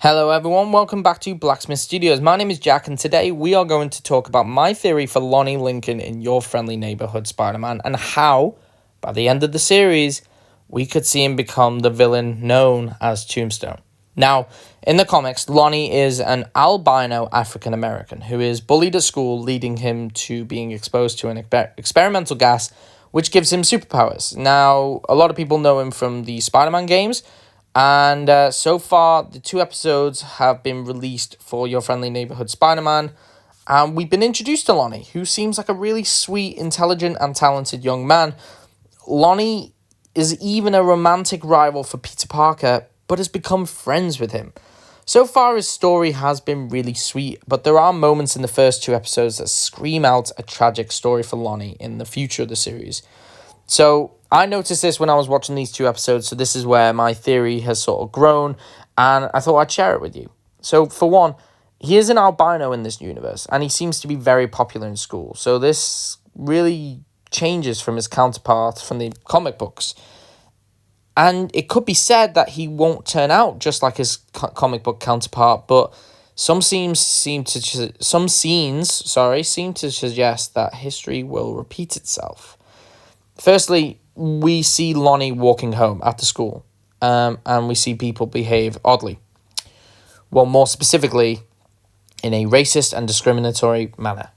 Hello everyone, welcome back to Blacksmith Studios. My name is Jack and today we are going to talk about my theory for Lonnie Lincoln in Your Friendly Neighborhood Spider-Man and how, by the end of the series, we could see him become the villain known as Tombstone. Now, in the comics, Lonnie is an albino African-American who is bullied at school, leading him to being exposed to an experimental gas which gives him superpowers. Now, a lot of people know him from the Spider-Man games, and so far, the 2 episodes have been released for Your Friendly Neighborhood Spider-Man. And we've been introduced to Lonnie, who seems like a really sweet, intelligent, and talented young man. Lonnie is even a romantic rival for Peter Parker, but has become friends with him. So far, his story has been really sweet, but there are moments in the first 2 episodes that scream out a tragic story for Lonnie in the future of the series. So I noticed this when I was watching these 2 episodes, so this is where my theory has sort of grown, and I thought I'd share it with you. So for one, he is an albino in this universe, and he seems to be very popular in school. So this really changes from his counterpart from the comic books. And it could be said that he won't turn out just like his comic book counterpart, but some scenes seem to suggest that history will repeat itself. Firstly, we see Lonnie walking home after school, and we see people behave oddly. Well, more specifically, in a racist and discriminatory manner.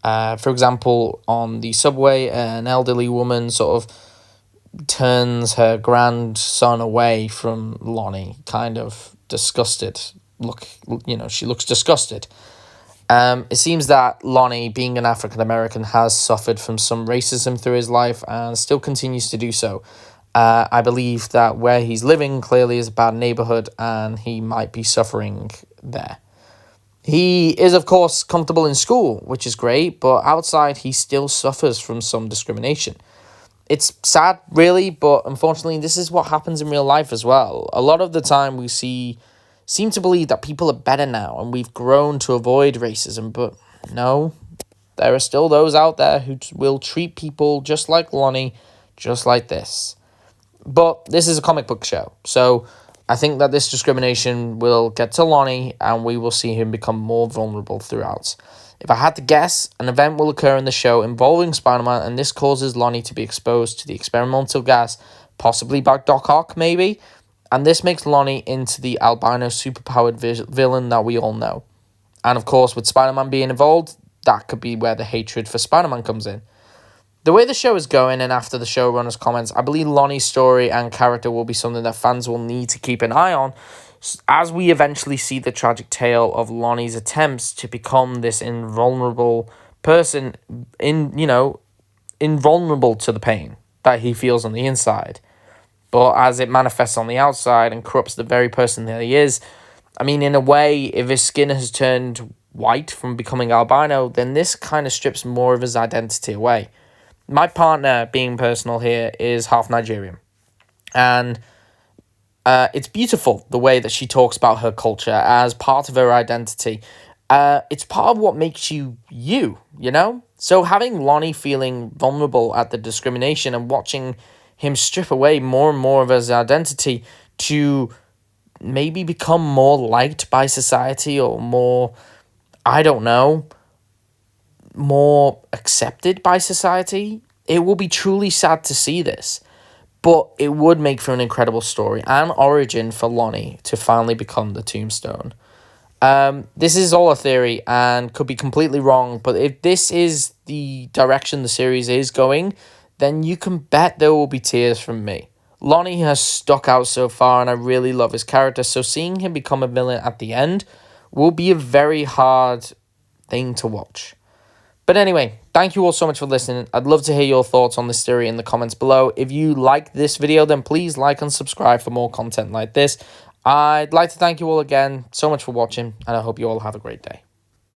For example, on the subway, an elderly woman sort of turns her grandson away from Lonnie, kind of disgusted. She looks disgusted. It seems that Lonnie, being an African-American, has suffered from some racism through his life and still continues to do so. I believe that where he's living clearly is a bad neighborhood and he might be suffering there. He is, of course, comfortable in school, which is great, but outside he still suffers from some discrimination. It's sad, really, but unfortunately this is what happens in real life as well. A lot of the time we seem to believe that people are better now and we've grown to avoid racism, but no, there are still those out there who will treat people just like Lonnie, just like this. But this is a comic book show, so I think that this discrimination will get to Lonnie and we will see him become more vulnerable throughout. If I had to guess, an event will occur in the show involving Spider-Man, and this causes Lonnie to be exposed to the experimental gas, possibly by Doc Ock, maybe. And this makes Lonnie into the albino superpowered villain that we all know. And of course, with Spider-Man being involved, that could be where the hatred for Spider-Man comes in. The way the show is going, and after the showrunner's comments, I believe Lonnie's story and character will be something that fans will need to keep an eye on as we eventually see the tragic tale of Lonnie's attempts to become this invulnerable person, invulnerable to the pain that he feels on the inside. But as it manifests on the outside and corrupts the very person that he is, I mean, in a way, if his skin has turned white from becoming albino, then this kind of strips more of his identity away. My partner, being personal here, is half Nigerian. And it's beautiful the way that she talks about her culture as part of her identity. It's part of what makes you, you know? So having Lonnie feeling vulnerable at the discrimination and watching him strip away more and more of his identity to maybe become more liked by society or more, I don't know, more accepted by society. It will be truly sad to see this, but it would make for an incredible story and origin for Lonnie to finally become the Tombstone. This is all a theory and could be completely wrong, but if this is the direction the series is going, then you can bet there will be tears from me. Lonnie has stuck out so far, and I really love his character, so seeing him become a villain at the end will be a very hard thing to watch. But anyway, thank you all so much for listening. I'd love to hear your thoughts on this theory in the comments below. If you like this video, then please like and subscribe for more content like this. I'd like to thank you all again so much for watching, and I hope you all have a great day.